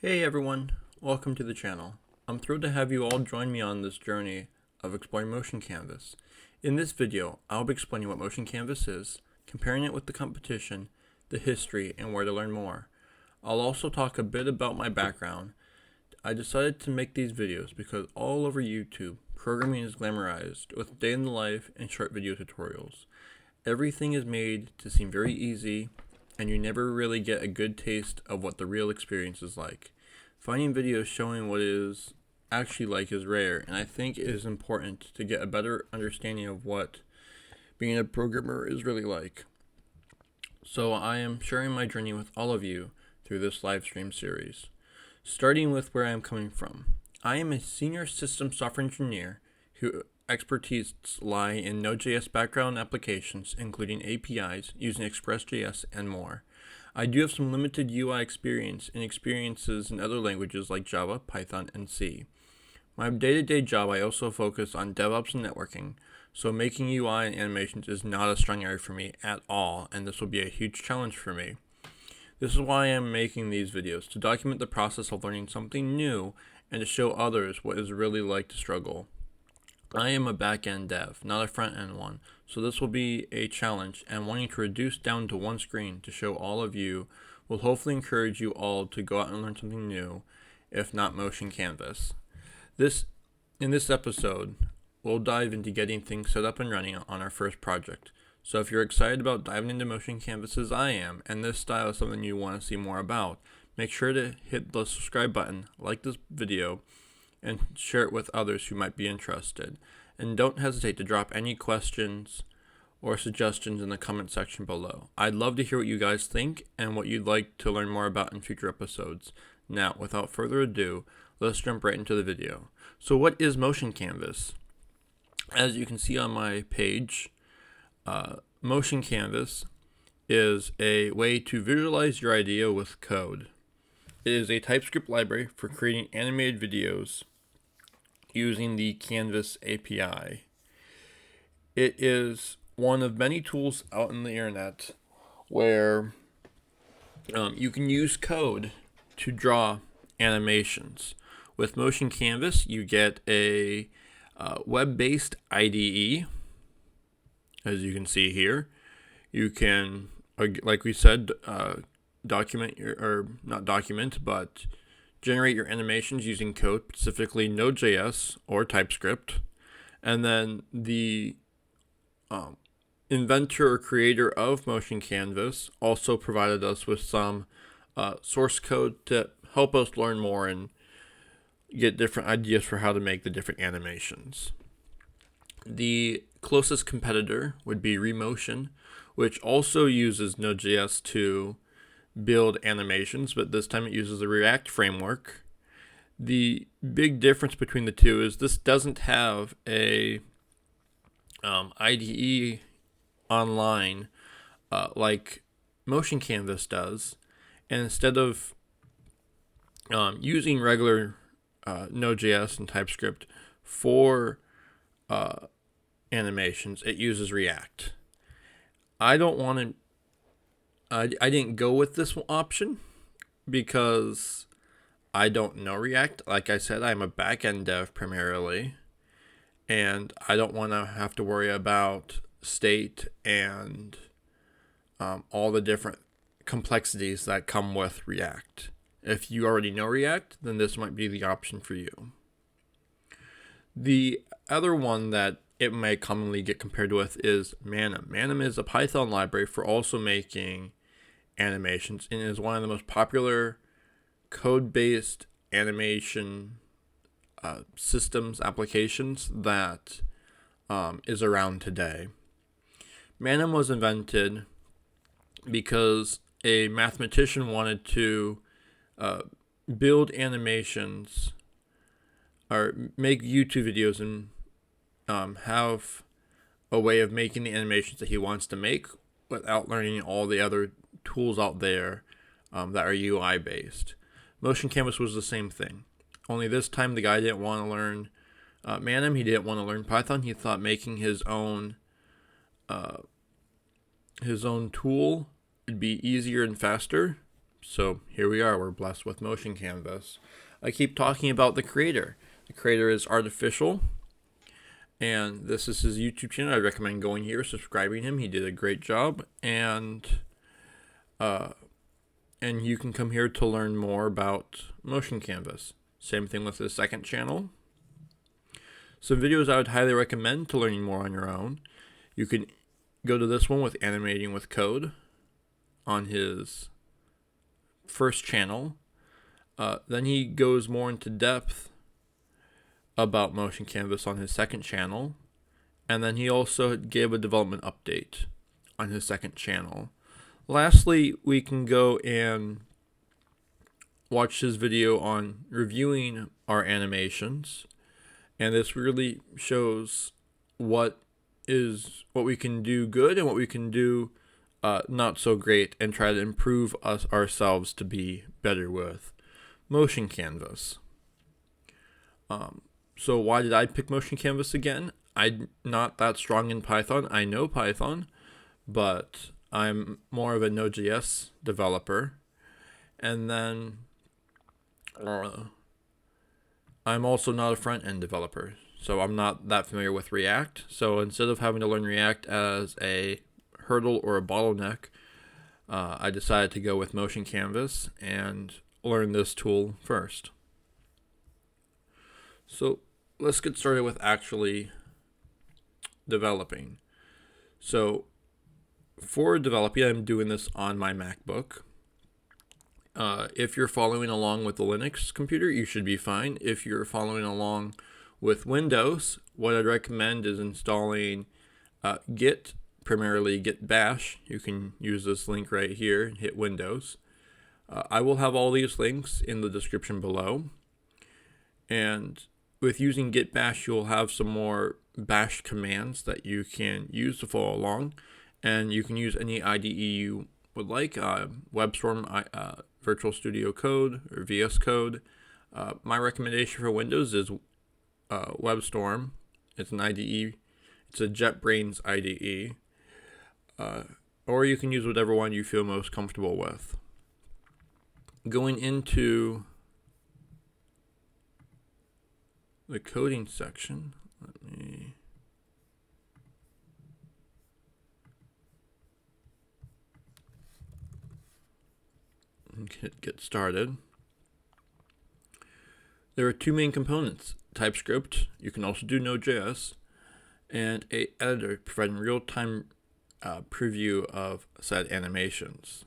Hey everyone, welcome to the channel. I'm thrilled to have you all join me on this journey of exploring Motion Canvas. In this video, I'll be explaining what Motion Canvas is, comparing it with the competition, the history, and where to learn more. I'll also talk a bit about my background. I decided to make these videos because all over YouTube, programming is glamorized with day in the life and short video tutorials. Everything is made to seem very easy, and you never really get a good taste of what the real experience is like. Finding videos showing what it is actually like is rare, and I think it is important to get a better understanding of what being a programmer is really like. So I am sharing my journey with all of you through this live stream series. Starting with where I am coming from. I am a senior system software engineer whose expertise lie in NodeJS background applications, including APIs, using ExpressJS, and more. I do have some limited UI experience and experiences in other languages like Java, Python, and C. My day-to-day job, I also focus on DevOps and networking, so making UI and animations is not a strong area for me at all, and this will be a huge challenge for me. This is why I am making these videos, to document the process of learning something new and to show others what it's really like to struggle. I am a backend dev, not a front-end one, so this will be a challenge, and wanting to reduce down to one screen to show all of you will hopefully encourage you all to go out and learn something new, if not Motion Canvas. In this episode, we'll dive into getting things set up and running on our first project. So if you're excited about diving into Motion Canvas as I am, and this style is something you want to see more about, make sure to hit the subscribe button, like this video, and share it with others who might be interested. And don't hesitate to drop any questions or suggestions in the comment section below. I'd love to hear what you guys think and what you'd like to learn more about in future episodes. Now, without further ado, let's jump right into the video. So what is Motion Canvas? As you can see on my page, Motion Canvas is a way to visualize your idea with code. It is a TypeScript library for creating animated videos using the Canvas API. It is one of many tools out in the internet where you can use code to draw animations. With Motion Canvas, you get a web-based IDE, as you can see here. You can, like we said, generate your animations using code, specifically NodeJS or TypeScript. And then the inventor or creator of Motion Canvas also provided us with some source code to help us learn more and get different ideas for how to make the different animations. The closest competitor would be Remotion, which also uses Node.js to build animations, but this time it uses a React framework. The big difference between the two is this doesn't have a IDE online like Motion Canvas does, and instead of using regular Node.js and TypeScript for animations, it uses React. I didn't go with this option because I don't know React. Like I said, I'm a backend dev primarily, and I don't want to have to worry about state and all the different complexities that come with React. If you already know React, then this might be the option for you. The other one that it may commonly get compared with is Manim. Manim is a Python library for also making animations, and is one of the most popular code-based animation systems applications that is around today. Manim was invented because a mathematician wanted to build animations or make YouTube videos and have a way of making the animations that he wants to make without learning all the other tools out there that are UI based. Motion Canvas was the same thing, only this time the guy didn't want to learn Manim. He didn't want to learn Python. He thought making his own tool would be easier and faster, So here we are, we're blessed with Motion Canvas. I keep talking about the creator. The creator is Artificial, and this is his YouTube channel. I recommend going here, subscribing him. He did a great job, and you can come here to learn more about Motion Canvas. Same thing with his second channel. Some videos I would highly recommend to learning more on your own. You can go to this one with Animating with Code on his first channel. Then he goes more into depth about Motion Canvas on his second channel. And then he also gave a development update on his second channel. Lastly, we can go and watch his video on reviewing our animations. And this really shows what we can do good and what we can do not so great, and try to improve ourselves to be better with Motion Canvas. So why did I pick Motion Canvas again? I'm not that strong in Python. I know Python, but I'm more of a NodeJS developer. And then I'm also not a front-end developer, so I'm not that familiar with React. So instead of having to learn React as a hurdle or a bottleneck, I decided to go with Motion Canvas and learn this tool first. So let's get started with actually developing. So for developing, I'm doing this on my MacBook. If you're following along with the Linux computer, you should be fine. If you're following along with Windows, what I'd recommend is installing Git, primarily Git Bash. You can use this link right here and hit Windows. I will have all these links in the description below. And with using Git Bash, you'll have some more bash commands that you can use to follow along. And you can use any IDE you would like, WebStorm, Virtual Studio Code, or VS Code. My recommendation for Windows is WebStorm. It's an IDE. It's a JetBrains IDE. Or you can use whatever one you feel most comfortable with. Going into the coding section, let me get started. There are two main components: TypeScript, you can also do Node.js, and an editor providing real-time preview of said animations.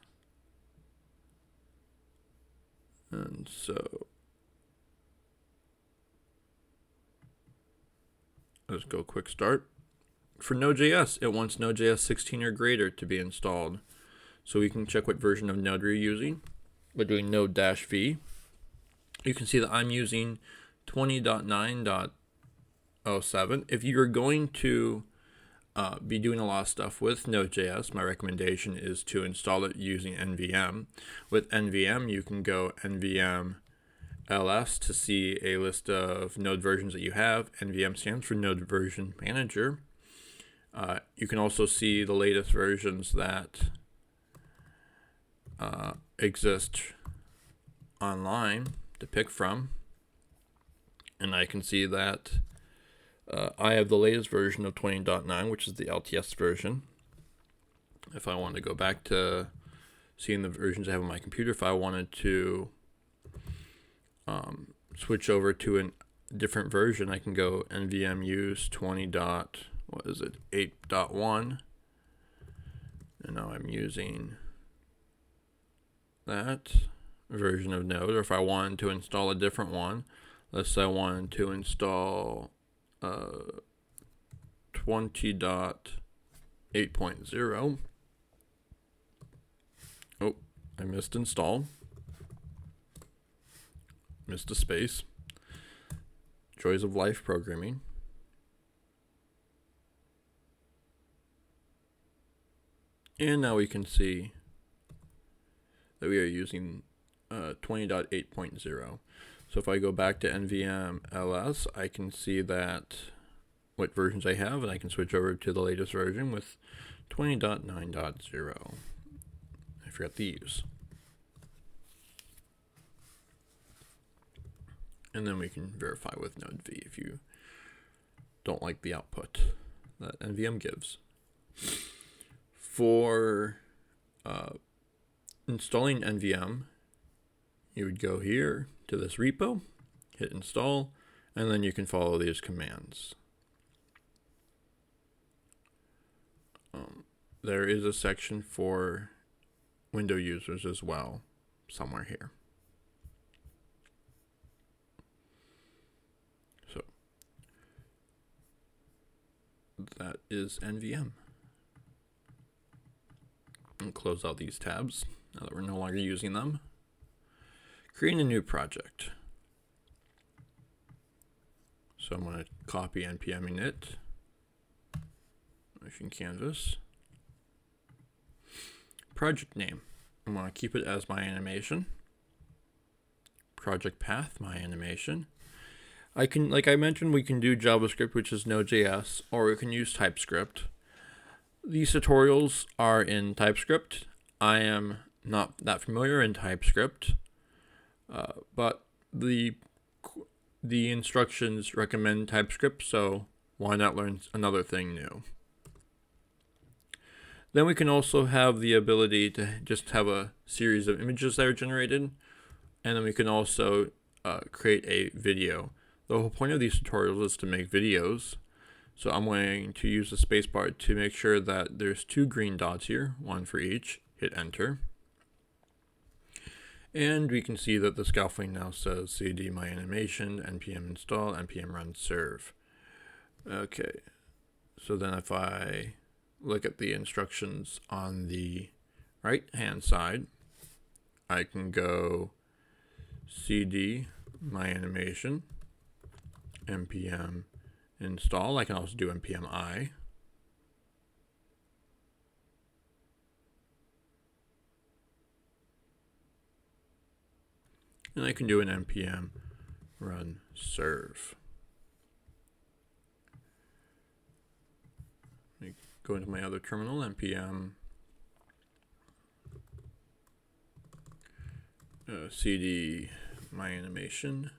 And so let's go quick start. For Node.js, it wants Node.js 16 or greater to be installed. So we can check what version of Node we're using by doing node-v. You can see that I'm using 20.9.07. If you're going to be doing a lot of stuff with Node.js, my recommendation is to install it using NVM. With NVM, you can go NVM ls to see a list of Node versions that you have. NVM stands for Node Version Manager. You can also see the latest versions that exist online to pick from. And I can see that I have the latest version of 20.9, which is the LTS version. If I want to go back to seeing the versions I have on my computer, if I wanted to switch over to a different version, I can go nvm use 8.1, and now I'm using that version of Node. Or if I wanted to install a different one, let's say I wanted to install 20.8.0. Oh, I missed install. Missed a space. Joys of life programming. And now we can see that we are using 20.8.0. So if I go back to NVM ls, I can see that what versions I have, and I can switch over to the latest version with 20.9.0. I forgot these. And then we can verify with node v if you don't like the output that NVM gives. For installing NVM, you would go here to this repo, hit install, and then you can follow these commands. There is a section for Windows users as well, somewhere here. So that is NVM. And close out these tabs now that we're no longer using them. Create a new project. So I'm going to copy npm init, motion canvas. Project name, I'm going to keep it as my animation. Project path, my animation. I can, like I mentioned, we can do JavaScript, which is NodeJS, or we can use TypeScript. These tutorials are in TypeScript. I am not that familiar in TypeScript, but the instructions recommend TypeScript, so why not learn another thing new? Then we can also have the ability to just have a series of images that are generated, and then we can also create a video. The whole point of these tutorials is to make videos, so I'm going to use the spacebar to make sure that there's 2 green dots here, one for each. Hit enter. And we can see that the scaffolding now says cd my animation, npm install, npm run serve. Okay, so then if I look at the instructions on the right hand side, I can go cd my animation, npm install. I can also do npm I. And I can do an npm run serve. Let me go into my other terminal, npm cd my animation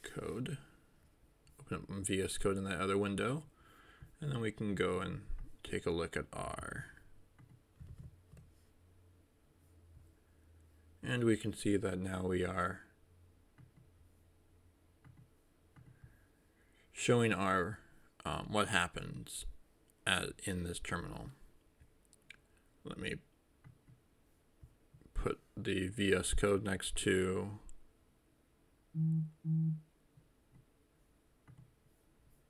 code. Open up VS Code in that other window, and then we can go and take a look at R. And we can see that now we are showing our what happens in this terminal. Let me put the VS Code next to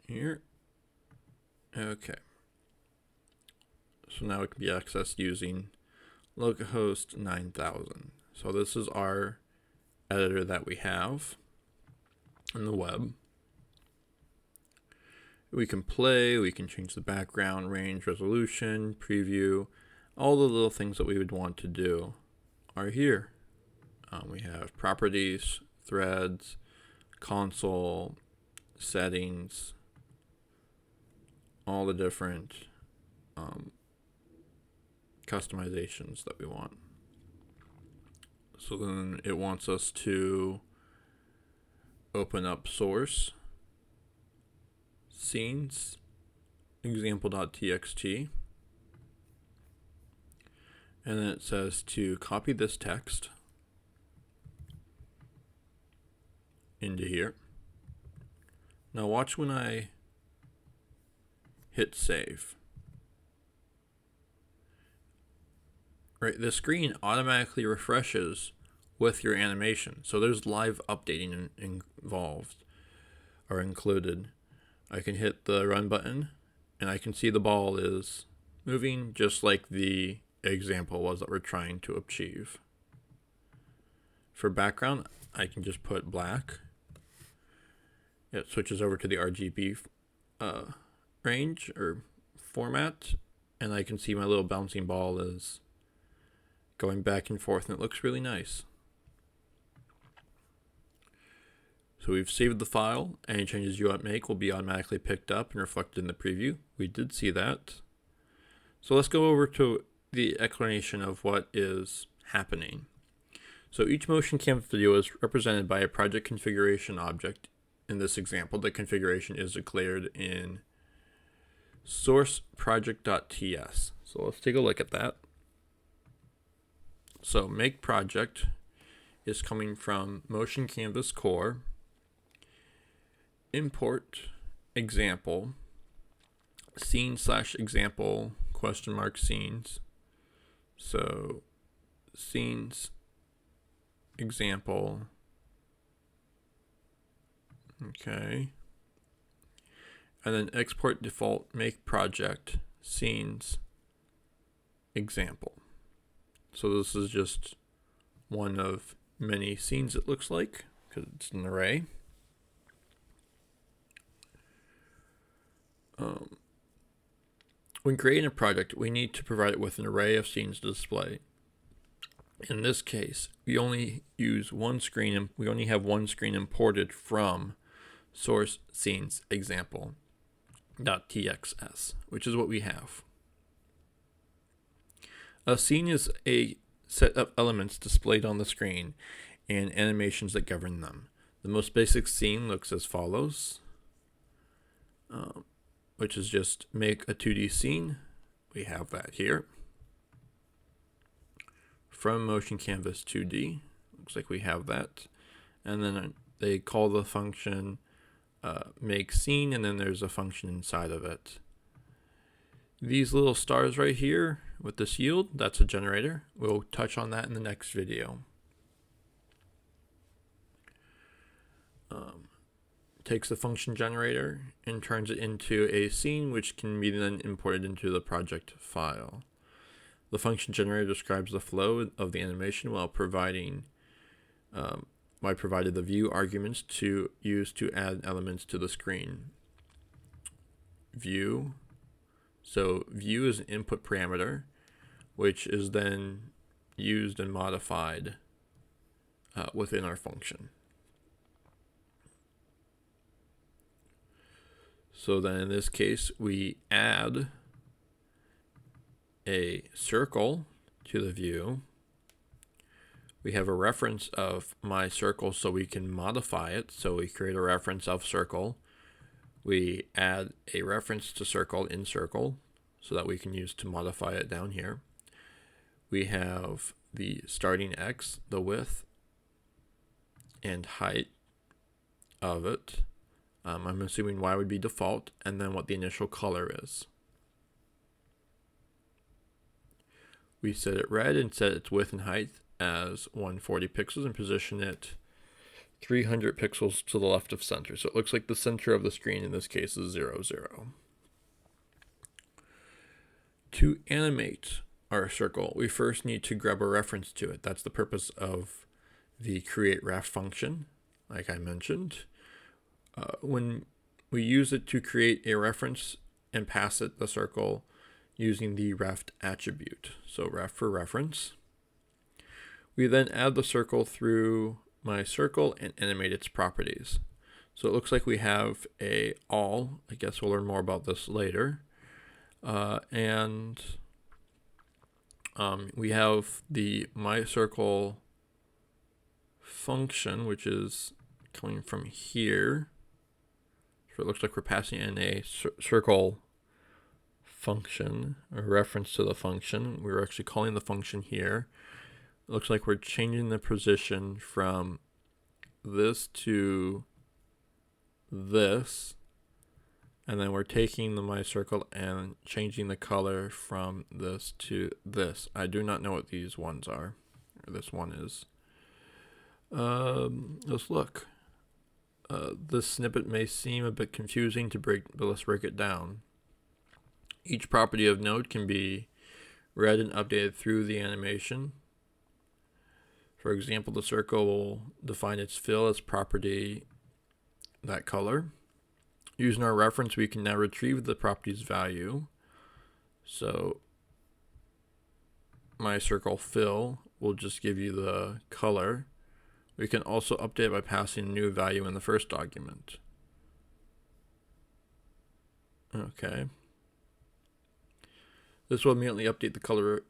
here. Okay. So now it can be accessed using localhost 9000. So this is our editor that we have in the web. We can play, we can change the background, range, resolution, preview. All the little things that we would want to do are here. We have properties, threads, console, settings, all the different customizations that we want. So then it wants us to open up source, scenes, example.txt, and then it says to copy this text into here. Now watch when I hit save. Right, the screen automatically refreshes with your animation. So there's live updating involved or included. I can hit the run button and I can see the ball is moving just like the example was that we're trying to achieve. For background, I can just put black. It switches over to the RGB range or format, and I can see my little bouncing ball is going back and forth, and it looks really nice. So we've saved the file. Any changes you make will be automatically picked up and reflected in the preview. We did see that. So let's go over to the explanation of what is happening. So each motion canvas video is represented by a project configuration object. In this example, the configuration is declared in source project.ts. So let's take a look at that. So make project is coming from motion canvas core, import example, scene/example (scenes). So scenes example, okay, and then export default make project scenes example. So this is just one of many scenes, it looks like, because it's an array. When creating a project, we need to provide it with an array of scenes to display. In this case, we only use one screen, and we only have one screen imported from source scenes example.txs, which is what we have. A scene is a set of elements displayed on the screen and animations that govern them. The most basic scene looks as follows, which is just make a 2D scene. We have that here. From motion canvas 2D, looks like we have that. And then they call the function make scene, and then there's a function inside of it. These little stars right here with this yield, that's a generator. We'll touch on that in the next video. Takes the function generator and turns it into a scene, which can be then imported into the project file. The function generator describes the flow of the animation while provided the view arguments to use to add elements to the screen. View. So view is an input parameter, which is then used and modified within our function. So then in this case, we add a circle to the view. We have a reference of my circle, so we can modify it. So we create a reference of circle. We add a reference to circle in circle so that we can use to modify it down here. We have the starting X, the width and height of it. I'm assuming Y would be default, and then what the initial color is. We set it red and set its width and height as 140 pixels and position it 300 pixels to the left of center. So it looks like the center of the screen in this case is 0, 0. To animate our circle, we first need to grab a reference to it. That's the purpose of the createRef function, like I mentioned. When we use it to create a reference and pass it the circle using the ref attribute, so ref for reference. We then add the circle through my circle and animate its properties. So it looks like we have a all. I guess we'll learn more about this later. We have the myCircle function, which is coming from here. So it looks like we're passing in a circle function, a reference to the function. We're actually calling the function here. It looks like we're changing the position from this to this, and then we're taking the myCircle and changing the color from this to this. I do not know what these ones are, or this one is. Let's look. This snippet may seem a bit confusing but let's break it down. Each property of Node can be read and updated through the animation. For example, the circle will define its fill as property that color. Using our reference, we can now retrieve the property's value. So myCircle fill will just give you the color. We can also update by passing a new value in the first argument. Okay. This will immediately update the color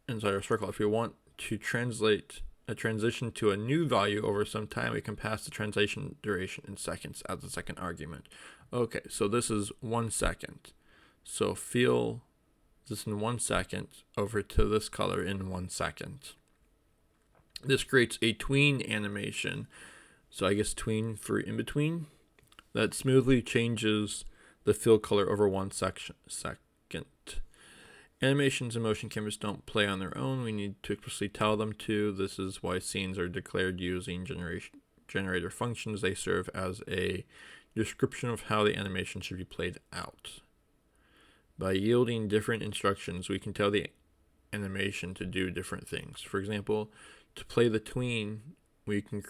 inside our circle. If we want to translate a transition to a new value over some time, we can pass the translation duration in seconds as the second argument. Okay, so this is 1 second. So fill this in 1 second over to this color in 1 second. This creates a tween animation. So I guess tween for in between. That smoothly changes the fill color over 1 second. Animations in Motion Canvas don't play on their own. We need to explicitly tell them to. This is why scenes are declared using generator functions. They serve as a description of how the animation should be played out. By yielding different instructions, we can tell the animation to do different things. For example, to play the tween, we can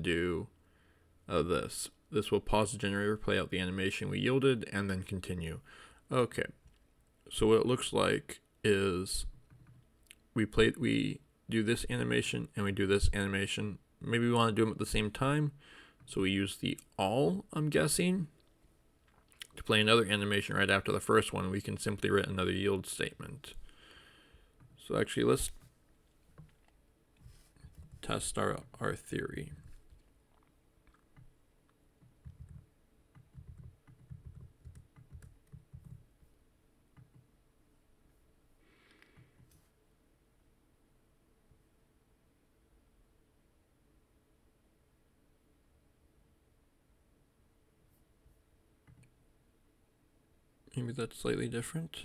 do this. This will pause the generator, play out the animation we yielded, and then continue. Okay, so what it looks like is we do this animation and we do this animation. Maybe we want to do them at the same time, so we use the all, I'm guessing. To play another animation right after the first one, we can simply write another yield statement. So actually, let's test our theory. Maybe that's slightly different.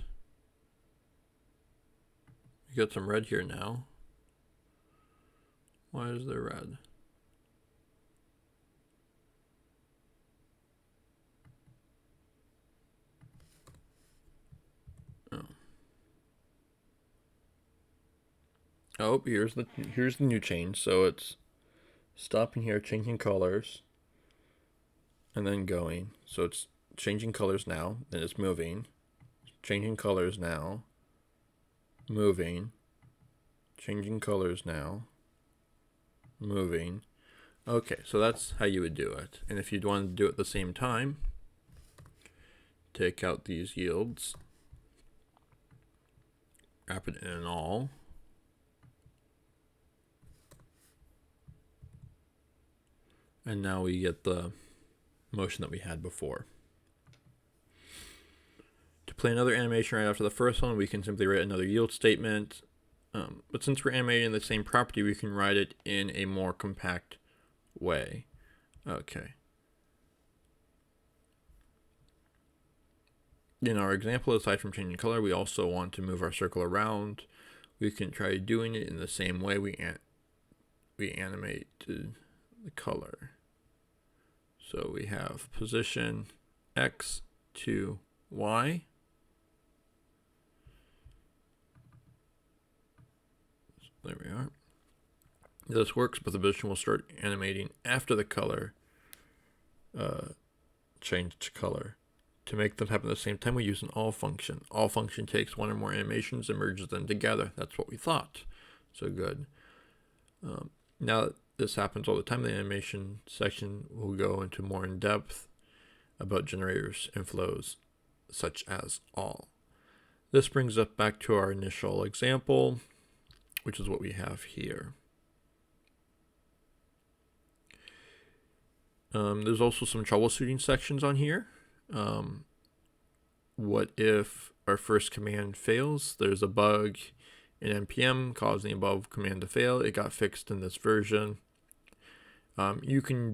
We got some red here now. Why is there red? Oh, here's the new change. So it's stopping here, changing colors, and then going. So it's changing colors now, then it's moving. Changing colors now, moving. Changing colors now, moving. Okay, so that's how you would do it. And if you'd want to do it at the same time, take out these yields, wrap it in an all. And now we get the motion that we had before. To play another animation right after the first one, we can simply write another yield statement. But since we're animating the same property, we can write it in a more compact way. Okay. In our example, aside from changing color, we also want to move our circle around. We can try doing it in the same way we animate the color. So we have position X to Y. So there we are. This works, but the position will start animating after the color changed color. To make them happen at the same time, we use an all function. All function takes one or more animations and merges them together. That's what we thought. So good. Now that this happens all the time, the animation section will go into more in depth about generators and flows, such as all. This brings us back to our initial example, which is what we have here. There's also some troubleshooting sections on here. What if our first command fails? There's a bug in npm causing the above command to fail. It got fixed in this version. You can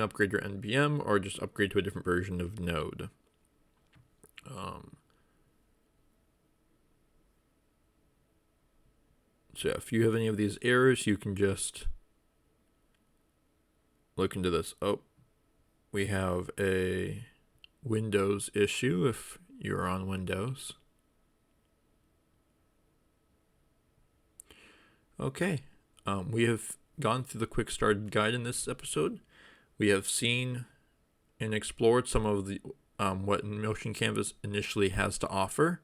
upgrade your npm or just upgrade to a different version of Node. So if you have any of these errors, you can just look into this. Oh, we have a Windows issue if you're on Windows. Okay, we have gone through the quick start guide in this episode. We have seen and explored some of the what Motion Canvas initially has to offer.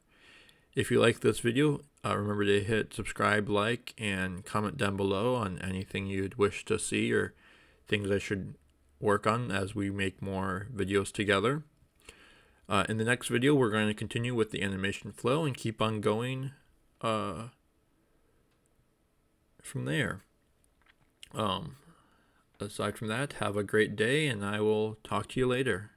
If you like this video, remember to hit subscribe, like, and comment down below on anything you'd wish to see or things I should work on as we make more videos together. In the next video, we're going to continue with the animation flow and keep on going from there. Aside from that, have a great day, and I will talk to you later.